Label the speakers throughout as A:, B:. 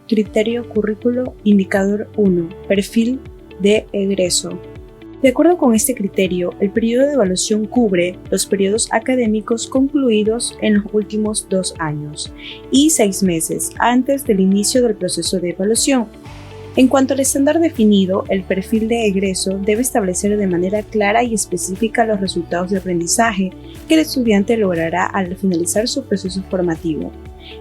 A: Criterio Currículo Indicador 1. Perfil de egreso. De acuerdo con este criterio, el periodo de evaluación cubre los periodos académicos concluidos en los últimos 2 años y 6 meses antes del inicio del proceso de evaluación. En cuanto al estándar definido, el perfil de egreso debe establecer de manera clara y específica los resultados de aprendizaje que el estudiante logrará al finalizar su proceso formativo.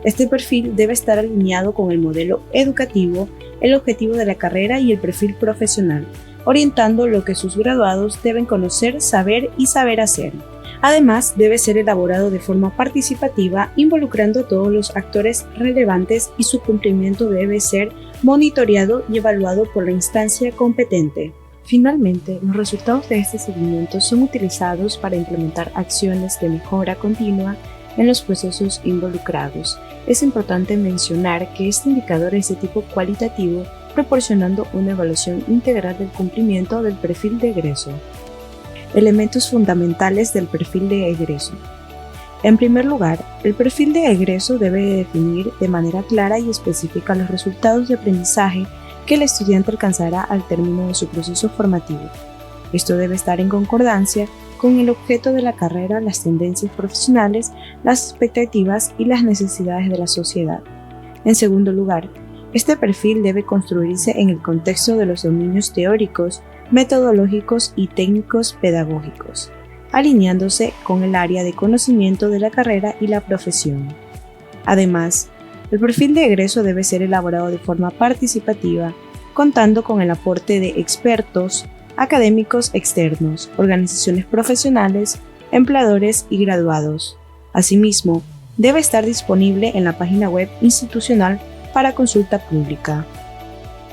A: Este perfil debe estar alineado con el modelo educativo, el objetivo de la carrera y el perfil profesional, orientando lo que sus graduados deben conocer, saber y saber hacer. Además, debe ser elaborado de forma participativa, involucrando a todos los actores relevantes y su cumplimiento debe ser monitoreado y evaluado por la instancia competente. Finalmente, los resultados de este seguimiento son utilizados para implementar acciones de mejora continua en los procesos involucrados. Es importante mencionar que este indicador es de tipo cualitativo, proporcionando una evaluación integral del cumplimiento del perfil de egreso. Elementos fundamentales del perfil de egreso. En primer lugar, el perfil de egreso debe definir de manera clara y específica los resultados de aprendizaje que el estudiante alcanzará al término de su proceso formativo. Esto debe estar en concordancia con el objeto de la carrera, las tendencias profesionales, las expectativas y las necesidades de la sociedad. En segundo lugar, este perfil debe construirse en el contexto de los dominios teóricos, metodológicos y técnicos pedagógicos, alineándose con el área de conocimiento de la carrera y la profesión. Además, el perfil de egreso debe ser elaborado de forma participativa, contando con el aporte de expertos, académicos externos, organizaciones profesionales, empleadores y graduados. Asimismo, debe estar disponible en la página web institucional para consulta pública.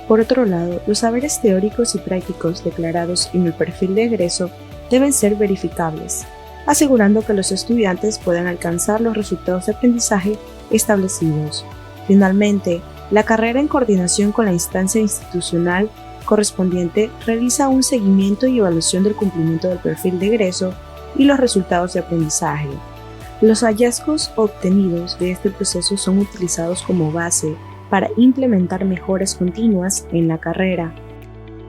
A: Por otro lado, los saberes teóricos y prácticos declarados en el perfil de egreso deben ser verificables, asegurando que los estudiantes puedan alcanzar los resultados de aprendizaje establecidos. Finalmente, la carrera en coordinación con la instancia institucional correspondiente realiza un seguimiento y evaluación del cumplimiento del perfil de egreso y los resultados de aprendizaje. Los hallazgos obtenidos de este proceso son utilizados como base para implementar mejoras continuas en la carrera.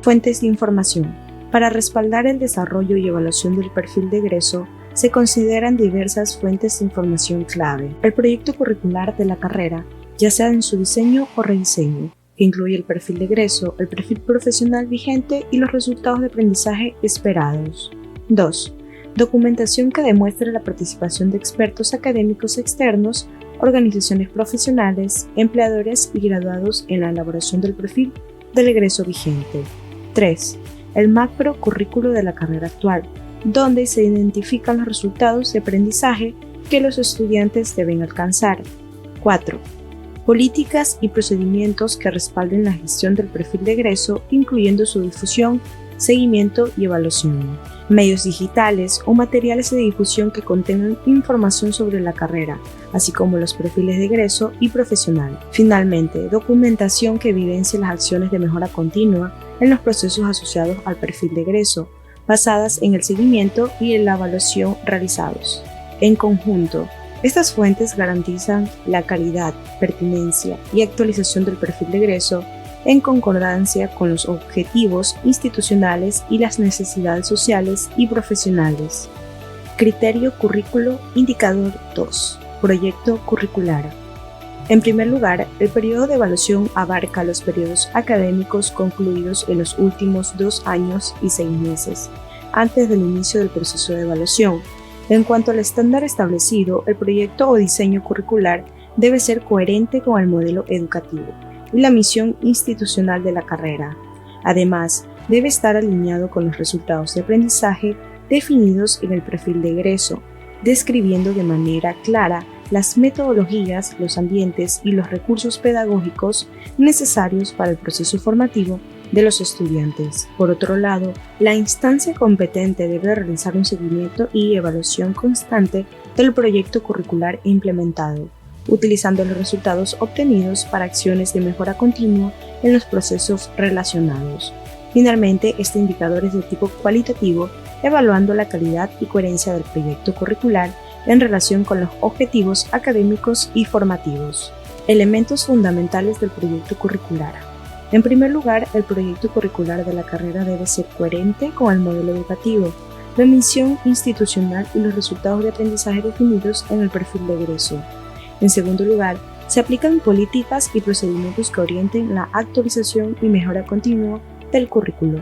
A: Fuentes de información. Para respaldar el desarrollo y evaluación del perfil de egreso, se consideran diversas fuentes de información clave. El proyecto curricular de la carrera, ya sea en su diseño o rediseño, que incluye el perfil de egreso, el perfil profesional vigente y los resultados de aprendizaje esperados. 2. Documentación que demuestre la participación de expertos académicos externos, organizaciones profesionales, empleadores y graduados en la elaboración del perfil del egreso vigente. 3. El macro currículo de la carrera actual, donde se identifican los resultados de aprendizaje que los estudiantes deben alcanzar. 4. Políticas y procedimientos que respalden la gestión del perfil de egreso, incluyendo su difusión, seguimiento y evaluación. Medios digitales o materiales de difusión que contengan información sobre la carrera, así como los perfiles de egreso y profesional. Finalmente, documentación que evidencie las acciones de mejora continua en los procesos asociados al perfil de egreso, basadas en el seguimiento y en la evaluación realizados. En conjunto, estas fuentes garantizan la calidad, pertinencia y actualización del perfil de egreso en concordancia con los objetivos institucionales y las necesidades sociales y profesionales. Criterio Currículo Indicador 2. Proyecto curricular. En primer lugar, el periodo de evaluación abarca los periodos académicos concluidos en los últimos 2 años y 6 meses, antes del inicio del proceso de evaluación. En cuanto al estándar establecido, el proyecto o diseño curricular debe ser coherente con el modelo educativo y la misión institucional de la carrera. Además, debe estar alineado con los resultados de aprendizaje definidos en el perfil de egreso, describiendo de manera clara las metodologías, los ambientes y los recursos pedagógicos necesarios para el proceso formativo de los estudiantes. Por otro lado, la instancia competente debe realizar un seguimiento y evaluación constante del proyecto curricular implementado, utilizando los resultados obtenidos para acciones de mejora continua en los procesos relacionados. Finalmente, este indicador es de tipo cualitativo, evaluando la calidad y coherencia del proyecto curricular en relación con los objetivos académicos y formativos. Elementos fundamentales del proyecto curricular. En primer lugar, el proyecto curricular de la carrera debe ser coherente con el modelo educativo, la misión institucional y los resultados de aprendizaje definidos en el perfil de egreso. En segundo lugar, se aplican políticas y procedimientos que orienten la actualización y mejora continua del currículo,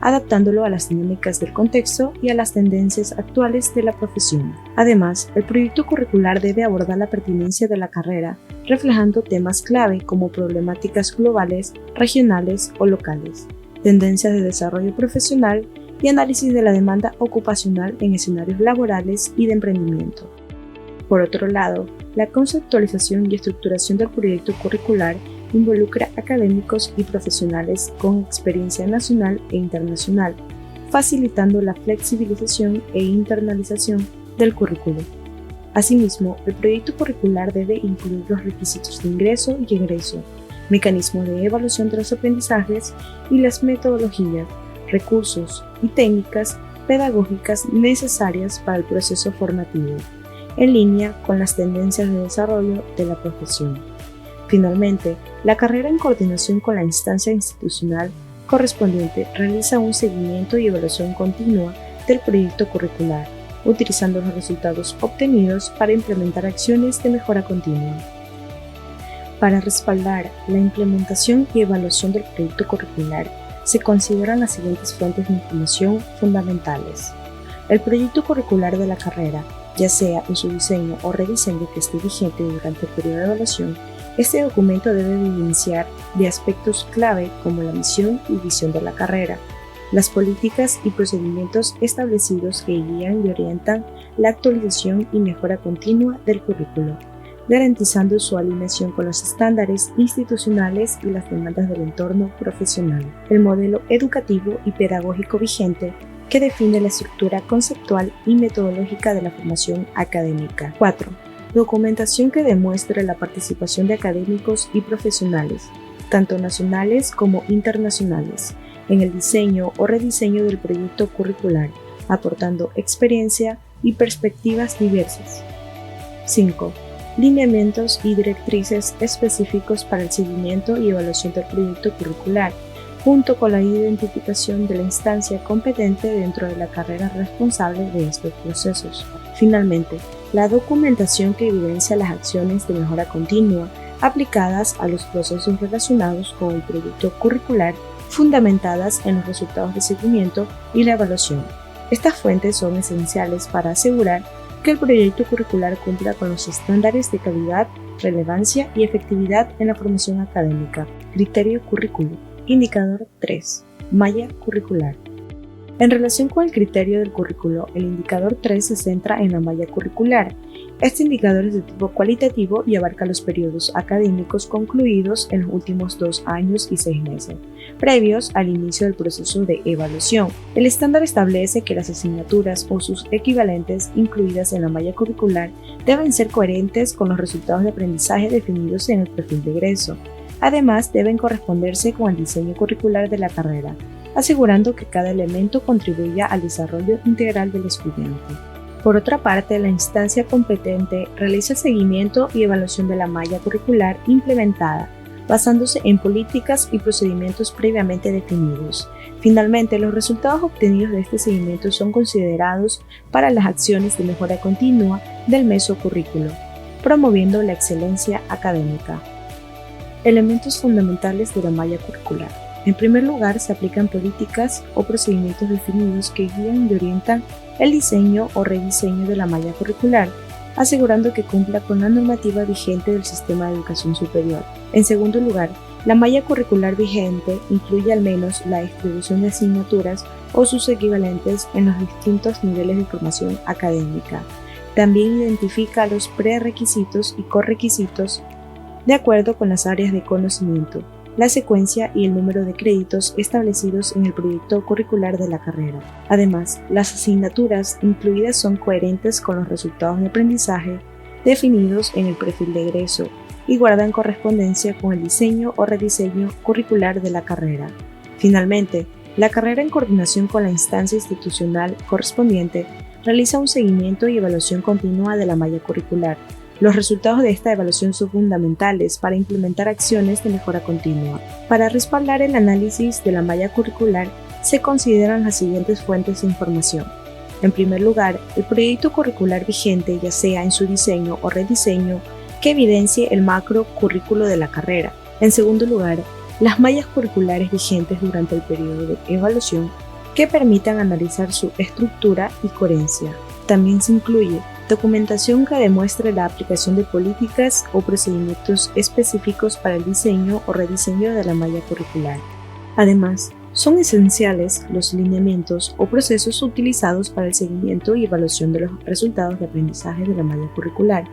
A: adaptándolo a las dinámicas del contexto y a las tendencias actuales de la profesión. Además, el proyecto curricular debe abordar la pertinencia de la carrera, reflejando temas clave como problemáticas globales, regionales o locales, tendencias de desarrollo profesional y análisis de la demanda ocupacional en escenarios laborales y de emprendimiento. Por otro lado, la conceptualización y estructuración del proyecto curricular involucra académicos y profesionales con experiencia nacional e internacional, facilitando la flexibilización e internalización del currículo. Asimismo, el proyecto curricular debe incluir los requisitos de ingreso y egreso, mecanismos de evaluación de los aprendizajes y las metodologías, recursos y técnicas pedagógicas necesarias para el proceso formativo, en línea con las tendencias de desarrollo de la profesión. Finalmente, la carrera en coordinación con la instancia institucional correspondiente realiza un seguimiento y evaluación continua del proyecto curricular, utilizando los resultados obtenidos para implementar acciones de mejora continua. Para respaldar la implementación y evaluación del proyecto curricular, se consideran las siguientes fuentes de información fundamentales. El proyecto curricular de la carrera, ya sea en su diseño o rediseño que esté vigente durante el periodo de evaluación, este documento debe evidenciar de aspectos clave como la misión y visión de la carrera, las políticas y procedimientos establecidos que guían y orientan la actualización y mejora continua del currículo, garantizando su alineación con los estándares institucionales y las demandas del entorno profesional, el modelo educativo y pedagógico vigente que define la estructura conceptual y metodológica de la formación académica. 4. Documentación que demuestre la participación de académicos y profesionales, tanto nacionales como internacionales, en el diseño o rediseño del proyecto curricular, aportando experiencia y perspectivas diversas. 5. Lineamientos y directrices específicos para el seguimiento y evaluación del proyecto curricular, junto con la identificación de la instancia competente dentro de la carrera responsable de estos procesos. Finalmente, la documentación que evidencia las acciones de mejora continua aplicadas a los procesos relacionados con el proyecto curricular, fundamentadas en los resultados de seguimiento y la evaluación. Estas fuentes son esenciales para asegurar que el proyecto curricular cumpla con los estándares de calidad, relevancia y efectividad en la formación académica. Criterio currículo. Indicador 3. Malla curricular. En relación con el criterio del currículo, el indicador 3 se centra en la malla curricular. Este indicador es de tipo cualitativo y abarca los periodos académicos concluidos en los últimos 2 años y 6 meses, previos al inicio del proceso de evaluación. El estándar establece que las asignaturas o sus equivalentes incluidas en la malla curricular deben ser coherentes con los resultados de aprendizaje definidos en el perfil de egreso. Además, deben corresponderse con el diseño curricular de la carrera, asegurando que cada elemento contribuya al desarrollo integral del estudiante. Por otra parte, la instancia competente realiza el seguimiento y evaluación de la malla curricular implementada, basándose en políticas y procedimientos previamente definidos. Finalmente, los resultados obtenidos de este seguimiento son considerados para las acciones de mejora continua del mesocurrículo, promoviendo la excelencia académica. Elementos fundamentales de la malla curricular. En primer lugar, se aplican políticas o procedimientos definidos que guían y orientan el diseño o rediseño de la malla curricular, asegurando que cumpla con la normativa vigente del sistema de educación superior. En segundo lugar, la malla curricular vigente incluye al menos la distribución de asignaturas o sus equivalentes en los distintos niveles de formación académica. También identifica los prerequisitos y correquisitos de acuerdo con las áreas de conocimiento, la secuencia y el número de créditos establecidos en el proyecto curricular de la carrera. Además, las asignaturas incluidas son coherentes con los resultados de aprendizaje definidos en el perfil de egreso y guardan correspondencia con el diseño o rediseño curricular de la carrera. Finalmente, la carrera en coordinación con la instancia institucional correspondiente realiza un seguimiento y evaluación continua de la malla curricular, Los resultados de esta evaluación son fundamentales para implementar acciones de mejora continua. Para respaldar el análisis de la malla curricular, se consideran las siguientes fuentes de información. En primer lugar, el proyecto curricular vigente, ya sea en su diseño o rediseño, que evidencie el macro currículo de la carrera. En segundo lugar, las mallas curriculares vigentes durante el periodo de evaluación que permitan analizar su estructura y coherencia. También se incluye documentación que demuestre la aplicación de políticas o procedimientos específicos para el diseño o rediseño de la malla curricular. Además, son esenciales los lineamientos o procesos utilizados para el seguimiento y evaluación de los resultados de aprendizaje de la malla curricular,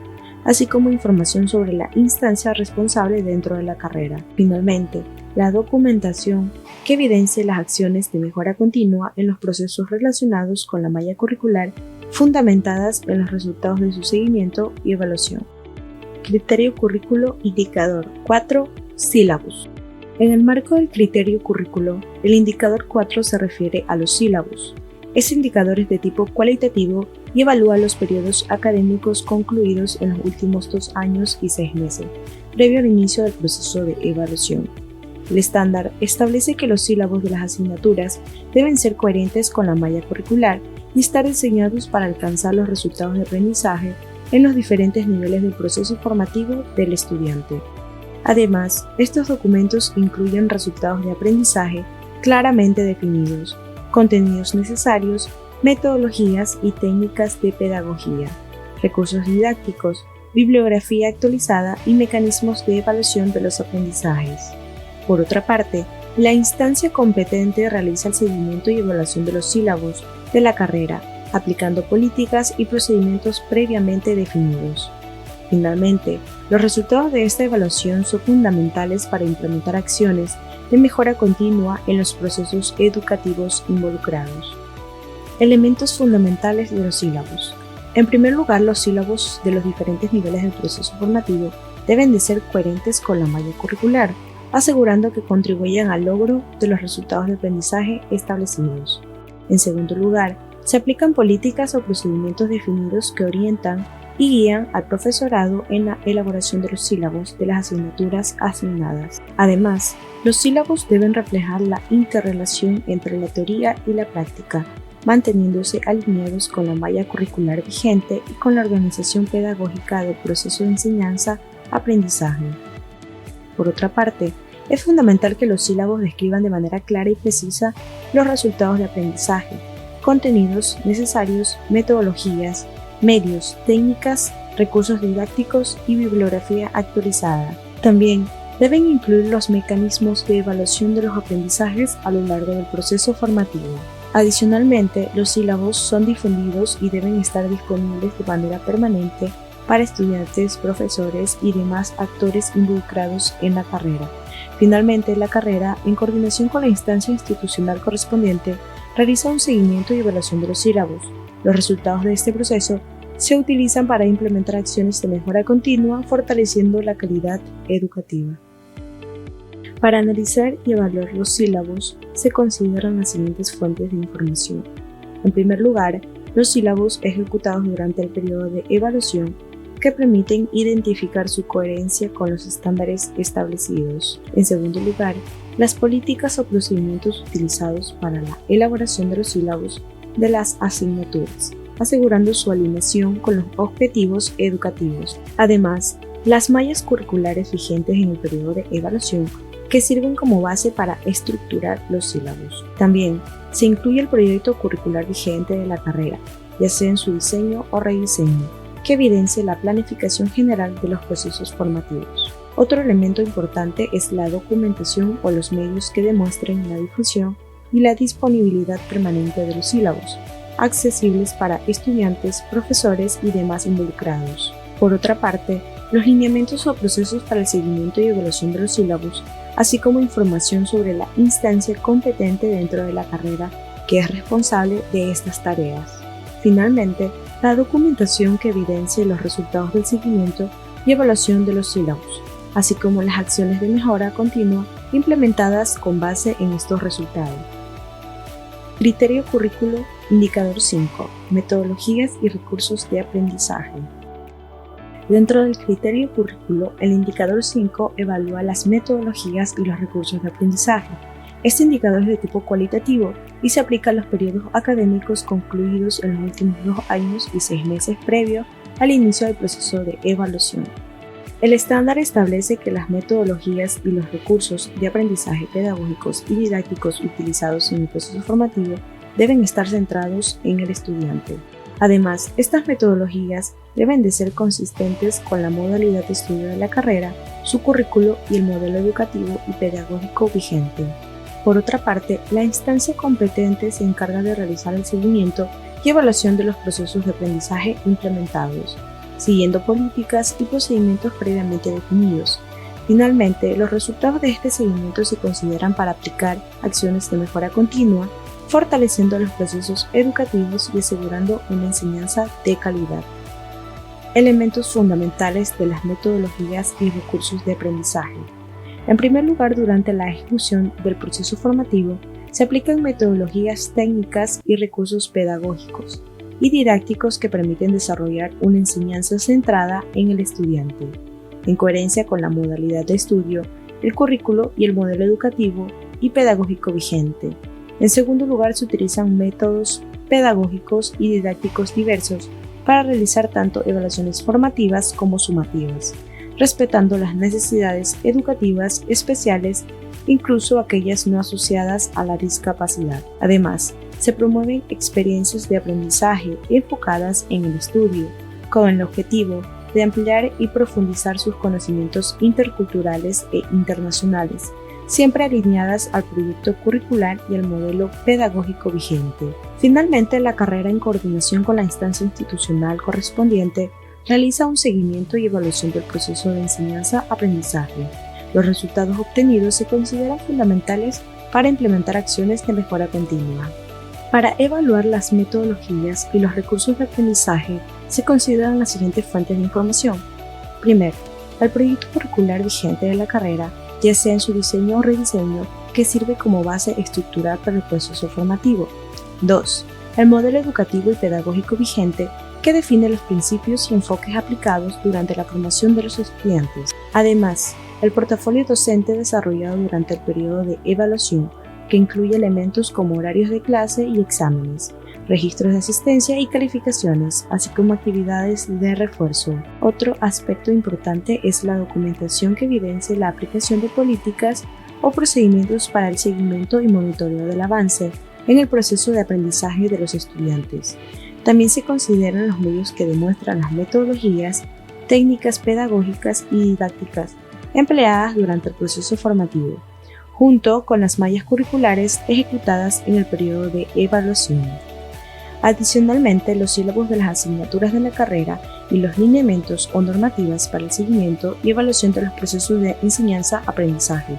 A: así como información sobre la instancia responsable dentro de la carrera. Finalmente, la documentación que evidencie las acciones de mejora continua en los procesos relacionados con la malla curricular fundamentadas en los resultados de su seguimiento y evaluación. Criterio currículo indicador 4. Sílabus. En el marco del criterio currículo, el indicador 4 se refiere a los sílabus. Este indicador es de tipo cualitativo y evalúa los periodos académicos concluidos en los últimos 2 años y 6 meses, previo al inicio del proceso de evaluación. El estándar establece que los sílabos de las asignaturas deben ser coherentes con la malla curricular y estar diseñados para alcanzar los resultados de aprendizaje en los diferentes niveles del proceso formativo del estudiante. Además, estos documentos incluyen resultados de aprendizaje claramente definidos, contenidos necesarios, metodologías y técnicas de pedagogía, recursos didácticos, bibliografía actualizada y mecanismos de evaluación de los aprendizajes. Por otra parte, la instancia competente realiza el seguimiento y evaluación de los sílabos de la carrera, aplicando políticas y procedimientos previamente definidos. Finalmente, los resultados de esta evaluación son fundamentales para implementar acciones de mejora continua en los procesos educativos involucrados. Elementos fundamentales de los sílabos. En primer lugar, los sílabos de los diferentes niveles del proceso formativo deben de ser coherentes con la malla curricular, asegurando que contribuyan al logro de los resultados de aprendizaje establecidos. En segundo lugar, se aplican políticas o procedimientos definidos que orientan y guían al profesorado en la elaboración de los sílabos de las asignaturas asignadas. Además, los sílabos deben reflejar la interrelación entre la teoría y la práctica, manteniéndose alineados con la malla curricular vigente y con la organización pedagógica del proceso de enseñanza-aprendizaje. Por otra parte, es fundamental que los sílabos describan de manera clara y precisa los resultados de aprendizaje, contenidos necesarios, metodologías, medios, técnicas, recursos didácticos y bibliografía actualizada. También deben incluir los mecanismos de evaluación de los aprendizajes a lo largo del proceso formativo. Adicionalmente, los sílabos son difundidos y deben estar disponibles de manera permanente para estudiantes, profesores y demás actores involucrados en la carrera. Finalmente, la carrera, en coordinación con la instancia institucional correspondiente, realiza un seguimiento y evaluación de los sílabos. Los resultados de este proceso se utilizan para implementar acciones de mejora continua, fortaleciendo la calidad educativa. Para analizar y evaluar los sílabos, se consideran las siguientes fuentes de información. En primer lugar, los sílabos ejecutados durante el periodo de evaluación que permiten identificar su coherencia con los estándares establecidos. En segundo lugar, las políticas o procedimientos utilizados para la elaboración de los sílabos de las asignaturas, asegurando su alineación con los objetivos educativos. Además, las mallas curriculares vigentes en el periodo de evaluación que sirven como base para estructurar los sílabos. También se incluye el proyecto curricular vigente de la carrera, ya sea en su diseño o rediseño, que evidencie la planificación general de los procesos formativos. Otro elemento importante es la documentación o los medios que demuestren la difusión y la disponibilidad permanente de los sílabos, accesibles para estudiantes, profesores y demás involucrados. Por otra parte, los lineamientos o procesos para el seguimiento y evaluación de los sílabos, así como información sobre la instancia competente dentro de la carrera que es responsable de estas tareas. Finalmente, la documentación que evidencie los resultados del seguimiento y evaluación de los sílabos, así como las acciones de mejora continua implementadas con base en estos resultados. Criterio currículo, indicador 5, metodologías y recursos de aprendizaje. Dentro del criterio currículo, el indicador 5 evalúa las metodologías y los recursos de aprendizaje. Este indicador es de tipo cualitativo y se aplica a los periodos académicos concluidos en los últimos 2 años y 6 meses previo al inicio del proceso de evaluación. El estándar establece que las metodologías y los recursos de aprendizaje pedagógicos y didácticos utilizados en el proceso formativo deben estar centrados en el estudiante. Además, estas metodologías deben de ser consistentes con la modalidad de estudio de la carrera, su currículo y el modelo educativo y pedagógico vigente. Por otra parte, la instancia competente se encarga de realizar el seguimiento y evaluación de los procesos de aprendizaje implementados, siguiendo políticas y procedimientos previamente definidos. Finalmente, los resultados de este seguimiento se consideran para aplicar acciones de mejora continua, fortaleciendo los procesos educativos y asegurando una enseñanza de calidad. Elementos fundamentales de las metodologías y recursos de aprendizaje. En primer lugar, durante la ejecución del proceso formativo, se aplican metodologías técnicas y recursos pedagógicos y didácticos que permiten desarrollar una enseñanza centrada en el estudiante, en coherencia con la modalidad de estudio, el currículo y el modelo educativo y pedagógico vigente. En segundo lugar, se utilizan métodos pedagógicos y didácticos diversos para realizar tanto evaluaciones formativas como sumativas, respetando las necesidades educativas especiales, incluso aquellas no asociadas a la discapacidad. Además, se promueven experiencias de aprendizaje enfocadas en el estudio, con el objetivo de ampliar y profundizar sus conocimientos interculturales e internacionales, siempre alineadas al proyecto curricular y al modelo pedagógico vigente. Finalmente, la carrera, en coordinación con la instancia institucional correspondiente, realiza un seguimiento y evaluación del proceso de enseñanza-aprendizaje. Los resultados obtenidos se consideran fundamentales para implementar acciones de mejora continua. Para evaluar las metodologías y los recursos de aprendizaje, se consideran las siguientes fuentes de información. Primero, el proyecto curricular vigente de la carrera, ya sea en su diseño o rediseño, que sirve como base estructural para el proceso formativo. 2. El modelo educativo y pedagógico vigente, que define los principios y enfoques aplicados durante la formación de los estudiantes. Además, el portafolio docente desarrollado durante el periodo de evaluación, que incluye elementos como horarios de clase y exámenes, registros de asistencia y calificaciones, así como actividades de refuerzo. Otro aspecto importante es la documentación que evidencie la aplicación de políticas o procedimientos para el seguimiento y monitoreo del avance en el proceso de aprendizaje de los estudiantes. También se consideran los medios que demuestran las metodologías, técnicas pedagógicas y didácticas empleadas durante el proceso formativo, junto con las mallas curriculares ejecutadas en el periodo de evaluación. Adicionalmente, los sílabos de las asignaturas de la carrera y los lineamientos o normativas para el seguimiento y evaluación de los procesos de enseñanza-aprendizaje,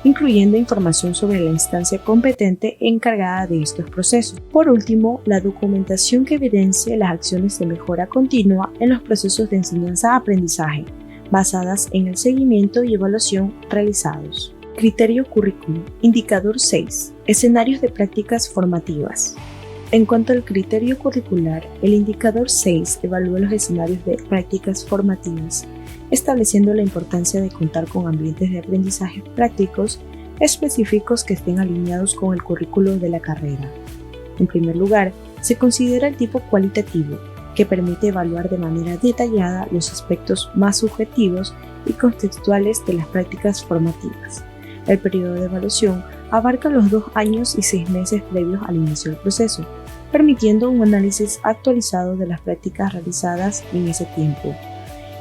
A: incluyendo información sobre la instancia competente encargada de estos procesos. Por último, la documentación que evidencie las acciones de mejora continua en los procesos de enseñanza-aprendizaje, basadas en el seguimiento y evaluación realizados. Criterio currículum. Indicador 6. Escenarios de prácticas formativas. En cuanto al criterio curricular, el indicador 6 evalúa los escenarios de prácticas formativas, estableciendo la importancia de contar con ambientes de aprendizaje prácticos específicos que estén alineados con el currículo de la carrera. En primer lugar, se considera el tipo cualitativo, que permite evaluar de manera detallada los aspectos más subjetivos y contextuales de las prácticas formativas. El periodo de evaluación abarca los 2 años y 6 meses previos al inicio del proceso, permitiendo un análisis actualizado de las prácticas realizadas en ese tiempo.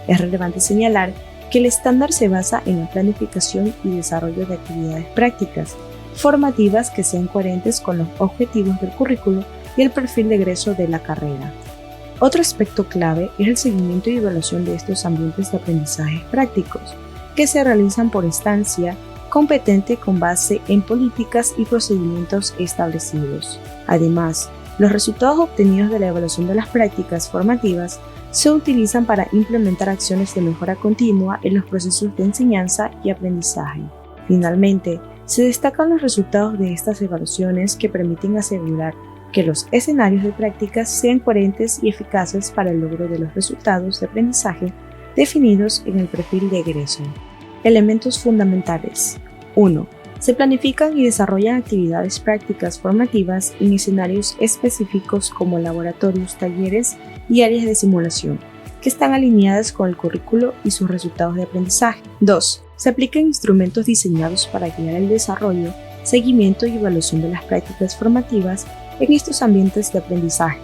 A: Es relevante señalar que el estándar se basa en la planificación y desarrollo de actividades prácticas formativas que sean coherentes con los objetivos del currículo y el perfil de egreso de la carrera. Otro aspecto clave es el seguimiento y evaluación de estos ambientes de aprendizaje prácticos, que se realizan por instancia competente con base en políticas y procedimientos establecidos. Además, los resultados obtenidos de la evaluación de las prácticas formativas se utilizan para implementar acciones de mejora continua en los procesos de enseñanza y aprendizaje. Finalmente, se destacan los resultados de estas evaluaciones que permiten asegurar que los escenarios de prácticas sean coherentes y eficaces para el logro de los resultados de aprendizaje definidos en el perfil de egreso. Elementos fundamentales. 1. Se planifican y desarrollan actividades prácticas formativas en escenarios específicos como laboratorios, talleres y áreas de simulación, que están alineadas con el currículo y sus resultados de aprendizaje. 2. Se aplican instrumentos diseñados para guiar el desarrollo, seguimiento y evaluación de las prácticas formativas en estos ambientes de aprendizaje,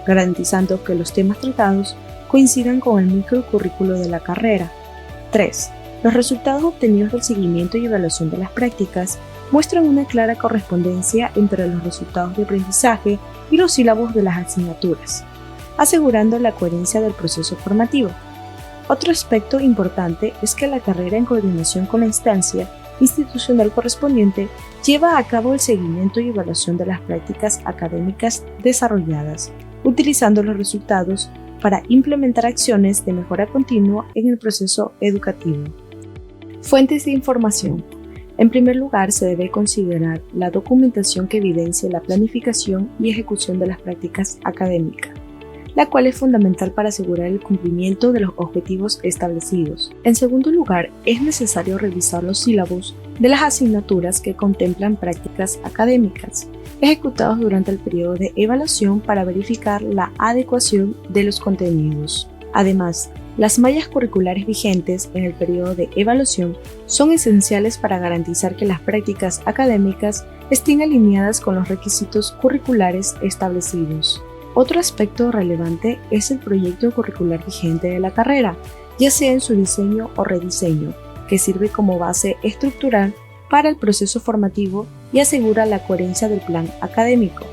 A: garantizando que los temas tratados coincidan con el microcurrículo de la carrera. 3. Los resultados obtenidos del seguimiento y evaluación de las prácticas muestran una clara correspondencia entre los resultados de aprendizaje y los sílabos de las asignaturas, asegurando la coherencia del proceso formativo. Otro aspecto importante es que la carrera, en coordinación con la instancia institucional correspondiente, lleva a cabo el seguimiento y evaluación de las prácticas académicas desarrolladas, utilizando los resultados para implementar acciones de mejora continua en el proceso educativo. Fuentes de información. En primer lugar, se debe considerar la documentación que evidencie la planificación y ejecución de las prácticas académicas, la cual es fundamental para asegurar el cumplimiento de los objetivos establecidos. En segundo lugar, es necesario revisar los sílabos de las asignaturas que contemplan prácticas académicas, ejecutados durante el periodo de evaluación para verificar la adecuación de los contenidos. Además, las mallas curriculares vigentes en el periodo de evaluación son esenciales para garantizar que las prácticas académicas estén alineadas con los requisitos curriculares establecidos. Otro aspecto relevante es el proyecto curricular vigente de la carrera, ya sea en su diseño o rediseño, que sirve como base estructural para el proceso formativo y asegura la coherencia del plan académico.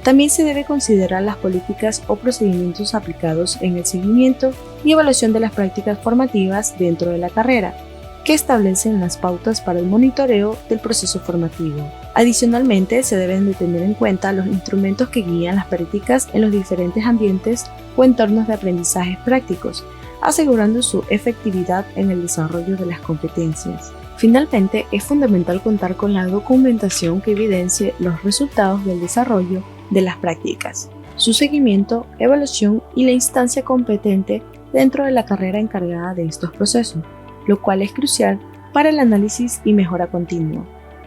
A: También se debe considerar las políticas o procedimientos aplicados en el seguimiento y evaluación de las prácticas formativas dentro de la carrera, que establecen las pautas para el monitoreo del proceso formativo. Adicionalmente, se deben de tener en cuenta los instrumentos que guían las prácticas en los diferentes ambientes o entornos de aprendizajes prácticos, asegurando su efectividad en el desarrollo de las competencias. Finalmente, es fundamental contar con la documentación que evidencie los resultados del desarrollo de las prácticas, su seguimiento, evaluación y la instancia competente dentro de la carrera encargada de estos procesos, lo cual es crucial para el análisis y mejora continua.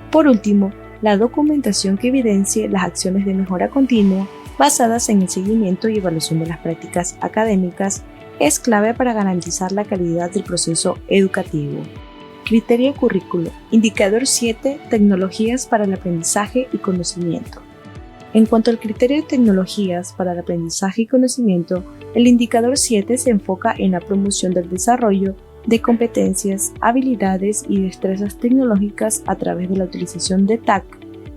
A: Por último, la documentación que evidencie las acciones de mejora continua basadas en el seguimiento y evaluación de las prácticas académicas es clave para garantizar la calidad del proceso educativo. Criterio currículo. Indicador 7. Tecnologías para el aprendizaje y conocimiento. En cuanto al criterio de tecnologías para el aprendizaje y conocimiento, el indicador 7 se enfoca en la promoción del desarrollo de competencias, habilidades y destrezas tecnológicas a través de la utilización de TAC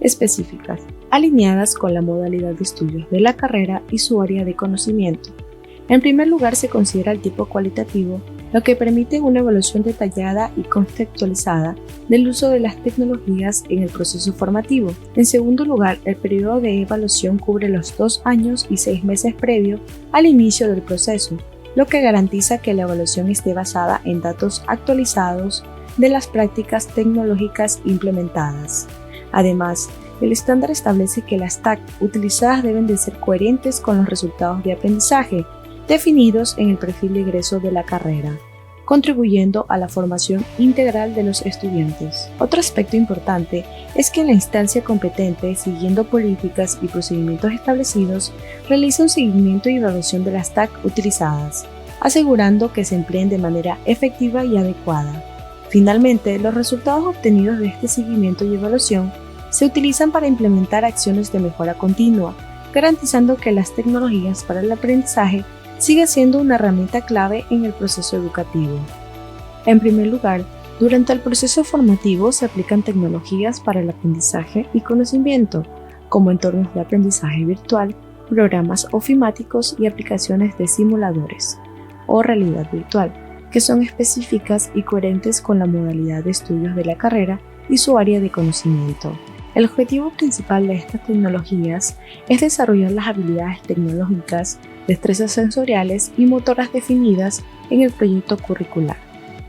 A: específicas, alineadas con la modalidad de estudios de la carrera y su área de conocimiento. En primer lugar, se considera el tipo cualitativo, lo que permite una evaluación detallada y contextualizada del uso de las tecnologías en el proceso formativo. En segundo lugar, el periodo de evaluación cubre los 2 años y 6 meses previo al inicio del proceso, lo que garantiza que la evaluación esté basada en datos actualizados de las prácticas tecnológicas implementadas. Además, el estándar establece que las TAC utilizadas deben de ser coherentes con los resultados de aprendizaje definidos en el perfil de egreso de la carrera, contribuyendo a la formación integral de los estudiantes. Otro aspecto importante es que la instancia competente, siguiendo políticas y procedimientos establecidos, realiza un seguimiento y evaluación de las TAC utilizadas, asegurando que se empleen de manera efectiva y adecuada. Finalmente, los resultados obtenidos de este seguimiento y evaluación se utilizan para implementar acciones de mejora continua, garantizando que las tecnologías para el aprendizaje sigue siendo una herramienta clave en el proceso educativo. En primer lugar, durante el proceso formativo se aplican tecnologías para el aprendizaje y conocimiento, como entornos de aprendizaje virtual, programas ofimáticos y aplicaciones de simuladores o realidad virtual, que son específicas y coherentes con la modalidad de estudios de la carrera y su área de conocimiento. El objetivo principal de estas tecnologías es desarrollar las habilidades tecnológicas, destrezas sensoriales y motoras definidas en el proyecto curricular,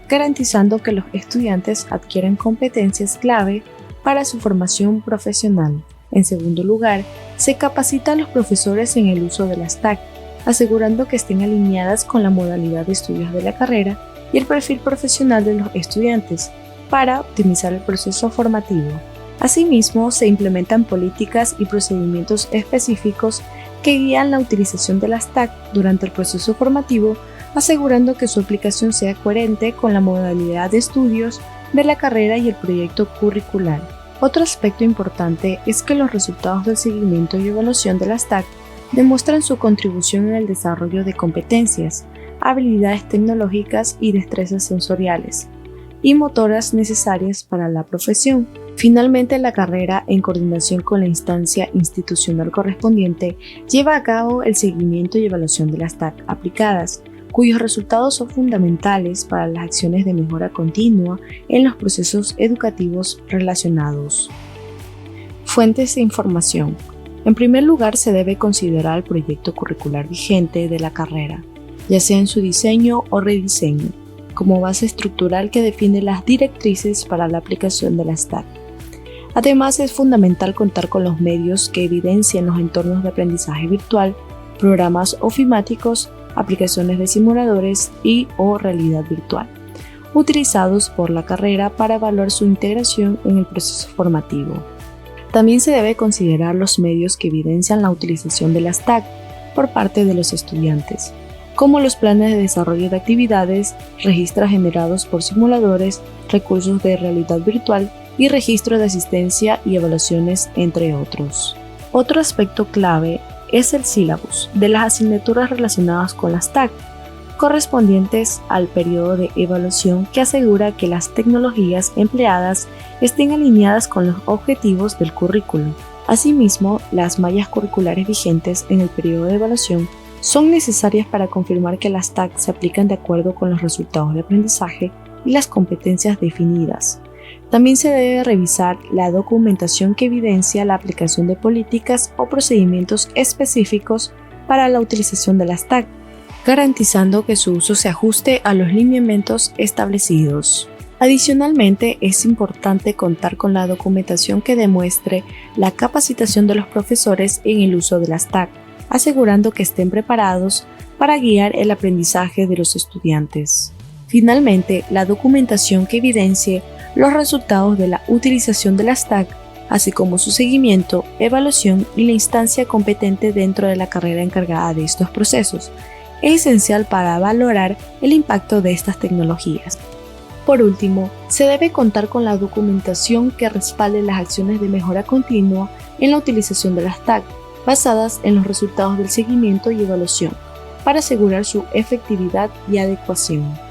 A: garantizando que los estudiantes adquieran competencias clave para su formación profesional. En segundo lugar, se capacita a los profesores en el uso de las TAC, asegurando que estén alineadas con la modalidad de estudios de la carrera y el perfil profesional de los estudiantes, para optimizar el proceso formativo. Asimismo, se implementan políticas y procedimientos específicos que guían la utilización de las TAC durante el proceso formativo, asegurando que su aplicación sea coherente con la modalidad de estudios de la carrera y el proyecto curricular. Otro aspecto importante es que los resultados del seguimiento y evaluación de las TAC demuestran su contribución en el desarrollo de competencias, habilidades tecnológicas y destrezas sensoriales y motoras necesarias para la profesión. Finalmente, la carrera, en coordinación con la instancia institucional correspondiente, lleva a cabo el seguimiento y evaluación de las TAC aplicadas, cuyos resultados son fundamentales para las acciones de mejora continua en los procesos educativos relacionados. Fuentes de información. En primer lugar, se debe considerar el proyecto curricular vigente de la carrera, ya sea en su diseño o rediseño, como base estructural que define las directrices para la aplicación de las TAC. Además, es fundamental contar con los medios que evidencian los entornos de aprendizaje virtual, programas ofimáticos, aplicaciones de simuladores y/o realidad virtual, utilizados por la carrera para evaluar su integración en el proceso formativo. También se debe considerar los medios que evidencian la utilización de las TAC por parte de los estudiantes, como los planes de desarrollo de actividades, registros generados por simuladores, recursos de realidad virtual y registro de asistencia y evaluaciones, entre otros. Otro aspecto clave es el sílabus de las asignaturas relacionadas con las TAC, correspondientes al periodo de evaluación, que asegura que las tecnologías empleadas estén alineadas con los objetivos del currículo. Asimismo, las mallas curriculares vigentes en el periodo de evaluación son necesarias para confirmar que las TAC se aplican de acuerdo con los resultados de aprendizaje y las competencias definidas. También se debe revisar la documentación que evidencia la aplicación de políticas o procedimientos específicos para la utilización de las TAC, garantizando que su uso se ajuste a los lineamientos establecidos. Adicionalmente, es importante contar con la documentación que demuestre la capacitación de los profesores en el uso de las TAC, asegurando que estén preparados para guiar el aprendizaje de los estudiantes. Finalmente, la documentación que evidencie los resultados de la utilización de las TAC, así como su seguimiento, evaluación y la instancia competente dentro de la carrera encargada de estos procesos, es esencial para valorar el impacto de estas tecnologías. Por último, se debe contar con la documentación que respalde las acciones de mejora continua en la utilización de las TAC, basadas en los resultados del seguimiento y evaluación, para asegurar su efectividad y adecuación.